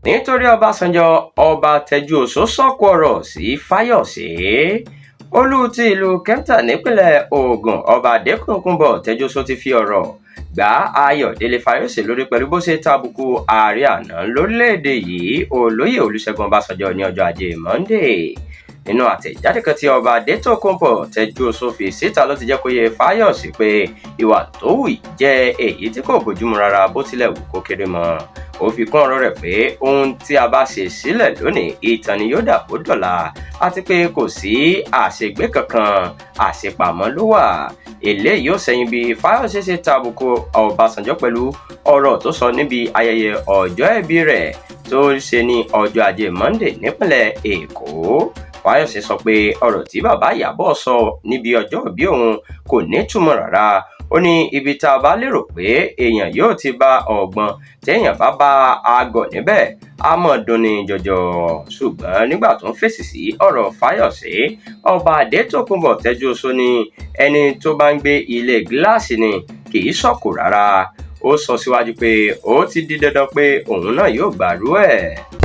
nítorí Ọbasanjọ ọba Tẹjuoṣo sọ̀kò ọ̀rọ̀ sí Fayoṣe. Olú ti ìlú Kẹ́ńtà nípínlẹ̀ Ògùn ọba Adékúnbọ̀ Tẹjuoṣo ti fi ọ̀rọ̀ gbá Ayọ̀délé Fayoṣe lórí pẹ̀lú bó ṣe tàbùkù ààrẹ àná lórílẹ̀‐èdè yìí olóyè Olúṣẹ́gun Ọbásanjọ́ ní ọjọ́ ajé Monday. Nínú àtẹ̀jáde kan tí ọba Adékúnbọ̀ Tẹjuoṣo fi síta ló ti jẹ́ kó yé Fayoṣe pé ìwà tó hù jẹ́ èyí tí kò bójúmu rárá bó tilẹ̀ wù kó kéré mọ́. Ó fi kún ọ̀rọ̀ rẹ̀ pé ohun tí a bá ṣe sílẹ̀ lónìí ìtàn ni yóò dà bó dọ̀la àti pé kò sí àṣegbé kankan àṣepamọ́ ló wà. Eléyìí yóò sẹ́yìn bí Fayoṣe ṣe tàbùkù Ọbásanjọ́ pẹ̀lú ọ̀rọ̀ tó sọ níbi ayẹyẹ ọjọ́ ìbí rẹ̀ tó ṣe ní ọjọ́ ajé Monday nípínlẹ̀ Èkó. Fayoṣe sọ pé ọ̀rọ̀ tí bàbá Ìyábọ̀ sọ níbi ọjọ́ ìbí òun kò nítumọ̀ rárá. Ó ní ibi tá a bá lérò pé èèyàn yóò ti bá ọgbọ́n téèyàn bá bá àgọ̀ níbẹ̀ á mọ̀ dunni jọjọ. Ṣùgbọ́n nígbà tó ń fèsì sí ọ̀rọ̀ Fayoṣe, ọba Adékúnbọ̀ Tẹjuoṣo ní ẹni tó bá ń gbé ilé gíláàsì ni kì í sọ̀kò rárá. Ó sọ síwájú pé ó ti di dandan pé òun náà yóò gbàrú ẹ̀.